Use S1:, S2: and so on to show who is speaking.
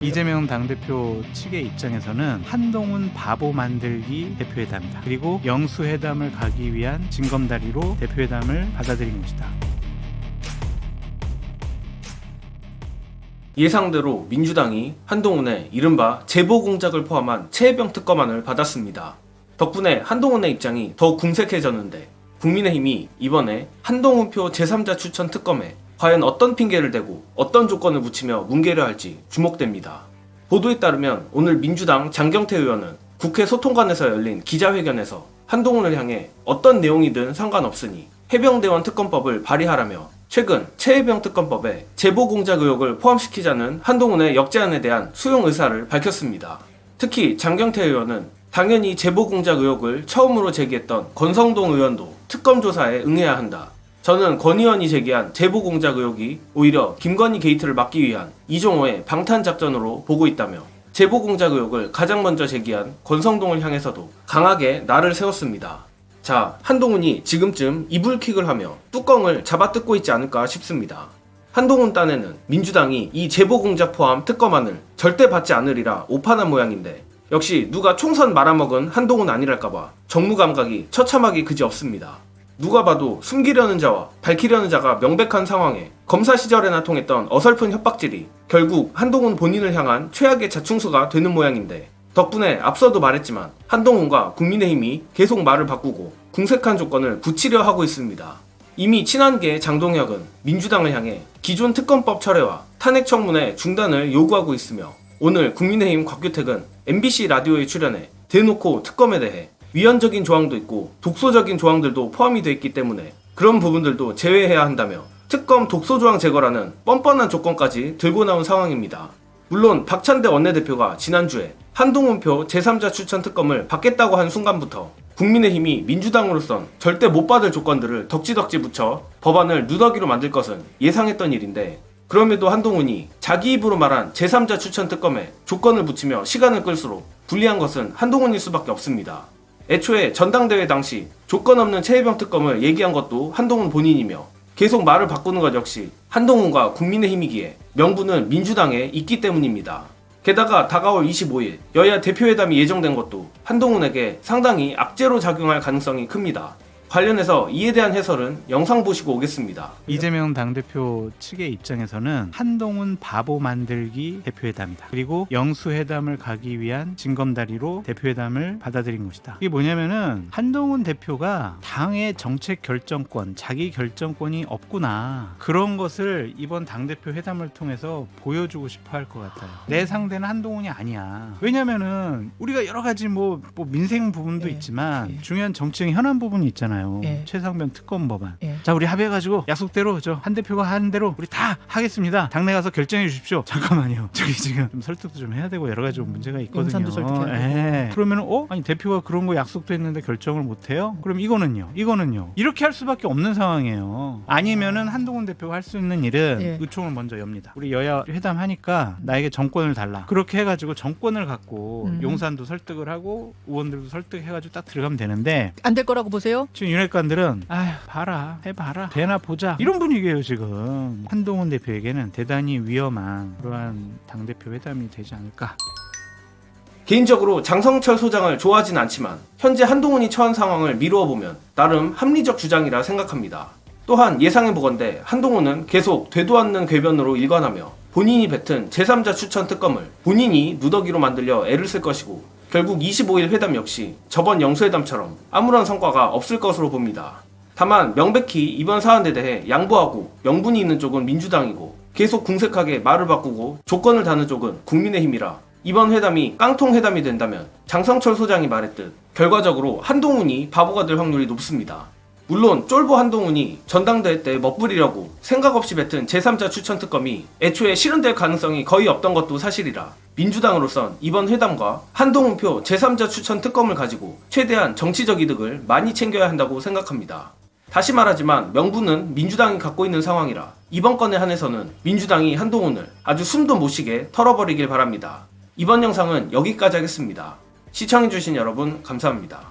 S1: 이재명 당대표 측의 입장에서는 한동훈 바보 만들기 대표회담이다. 그리고 영수회담을 가기 위한 징검다리로 대표회담을 받아들인 것이다.
S2: 예상대로 민주당이 한동훈의 이른바 제보공작을 포함한 최혜병 특검안을 받았습니다. 덕분에 한동훈의 입장이 더 궁색해졌는데 국민의힘이 이번에 한동훈표 제3자 추천 특검에 과연 어떤 핑계를 대고 어떤 조건을 붙이며 뭉개려 할지 주목됩니다. 보도에 따르면 오늘 민주당 장경태 의원은 국회 소통관에서 열린 기자회견에서 한동훈을 향해 어떤 내용이든 상관없으니 해병대원 특검법을 발의하라며 최근 최혜병 특검법에 제보공작 의혹을 포함시키자는 한동훈의 역제안에 대한 수용 의사를 밝혔습니다. 특히 장경태 의원은 당연히 제보공작 의혹을 처음으로 제기했던 권성동 의원도 특검 조사에 응해야 한다. 저는 권 의원이 제기한 제보공작 의혹이 오히려 김건희 게이트를 막기 위한 이종호의 방탄작전으로 보고 있다며 제보공작 의혹을 가장 먼저 제기한 권성동을 향해서도 강하게 날을 세웠습니다. 자, 한동훈이 지금쯤 이불킥을 하며 뚜껑을 잡아뜯고 있지 않을까 싶습니다. 한동훈 딴에는 민주당이 이 제보공작 포함 특검안을 절대 받지 않으리라 오판한 모양인데 역시 누가 총선 말아먹은 한동훈 아니랄까봐 정무감각이 처참하기 그지없습니다. 누가 봐도 숨기려는 자와 밝히려는 자가 명백한 상황에 검사 시절에나 통했던 어설픈 협박질이 결국 한동훈 본인을 향한 최악의 자충수가 되는 모양인데 덕분에 앞서도 말했지만 한동훈과 국민의힘이 계속 말을 바꾸고 궁색한 조건을 붙이려 하고 있습니다. 이미 친한계 장동혁은 민주당을 향해 기존 특검법 철회와 탄핵 청문회 중단을 요구하고 있으며 오늘 국민의힘 곽규택은 MBC 라디오에 출연해 대놓고 특검에 대해 위헌적인 조항도 있고 독소적인 조항들도 포함이 되어 있기 때문에 그런 부분들도 제외해야 한다며 특검 독소조항 제거라는 뻔뻔한 조건까지 들고 나온 상황입니다. 물론 박찬대 원내대표가 지난주에 한동훈표 제3자 추천 특검을 받겠다고 한 순간부터 국민의힘이 민주당으로선 절대 못 받을 조건들을 덕지덕지 붙여 법안을 누더기로 만들 것은 예상했던 일인데 그럼에도 한동훈이 자기 입으로 말한 제3자 추천 특검에 조건을 붙이며 시간을 끌수록 불리한 것은 한동훈일 수밖에 없습니다. 애초에 전당대회 당시 조건 없는 최혜병 특검을 얘기한 것도 한동훈 본인이며 계속 말을 바꾸는 것 역시 한동훈과 국민의힘이기에 명분은 민주당에 있기 때문입니다. 게다가 다가올 25일 여야 대표회담이 예정된 것도 한동훈에게 상당히 악재로 작용할 가능성이 큽니다. 관련해서 이에 대한 해설은 영상 보시고 오겠습니다.
S1: 이재명 당대표 측의 입장에서는 한동훈 바보 만들기 대표회담이다. 그리고 영수회담을 가기 위한 징검다리로 대표회담을 받아들인 것이다. 이게 뭐냐면은 한동훈 대표가 당의 정책 결정권, 자기 결정권이 없구나. 그런 것을 이번 당대표 회담을 통해서 보여주고 싶어 할 것 같아요. 내 상대는 한동훈이 아니야. 왜냐면은 우리가 여러 가지 뭐 민생 부분도 있지만 중요한 정치적 현안 부분이 있잖아요. 최상병 특검 법안. 자, 우리 합의해가지고 약속대로 저 한 대표가 하는 대로 우리 다 하겠습니다. 당내 가서 결정해 주십시오. 잠깐만요. 저기 지금 좀 설득도 좀 해야 되고 여러 가지 문제가 있거든요.
S3: 용산도 설득해야 되고.
S1: 그러면은 아니 대표가 그런 거 약속도 했는데 결정을 못 해요? 그럼 이거는요. 이렇게 할 수밖에 없는 상황이에요. 아니면은 한동훈 대표가 할 수 있는 일은 의총을 먼저 엽니다. 우리 여야 회담하니까 나에게 정권을 달라. 그렇게 해가지고 정권을 갖고 용산도 설득을 하고 의원들도 설득해가지고 딱 들어가면 되는데
S3: 안 될 거라고 보세요?
S1: 지금 윤핵관들은 아휴 봐라 해봐라 되나 보자 이런 분위기예요. 지금 한동훈 대표에게는 대단히 위험한 그러한 당대표 회담이 되지 않을까.
S2: 개인적으로 장성철 소장을 좋아하진 않지만 현재 한동훈이 처한 상황을 미루어 보면 나름 합리적 주장이라 생각합니다. 또한 예상해보건대 한동훈은 계속 되도 않는 궤변으로 일관하며 본인이 뱉은 제3자 추천 특검을 본인이 누더기로 만들려 애를 쓸 것이고 결국 25일 회담 역시 저번 영수회담처럼 아무런 성과가 없을 것으로 봅니다. 다만 명백히 이번 사안에 대해 양보하고 명분이 있는 쪽은 민주당이고 계속 궁색하게 말을 바꾸고 조건을 다는 쪽은 국민의힘이라 이번 회담이 깡통 회담이 된다면 장성철 소장이 말했듯 결과적으로 한동훈이 바보가 될 확률이 높습니다. 물론 쫄보 한동훈이 전당대회 때 멋부리려고 생각 없이 뱉은 제3자 추천 특검이 애초에 실현될 가능성이 거의 없던 것도 사실이라 민주당으로선 이번 회담과 한동훈표 제3자 추천 특검을 가지고 최대한 정치적 이득을 많이 챙겨야 한다고 생각합니다. 다시 말하지만 명분은 민주당이 갖고 있는 상황이라 이번 건에 한해서는 민주당이 한동훈을 아주 숨도 못 쉬게 털어버리길 바랍니다. 이번 영상은 여기까지 하겠습니다. 시청해주신 여러분 감사합니다.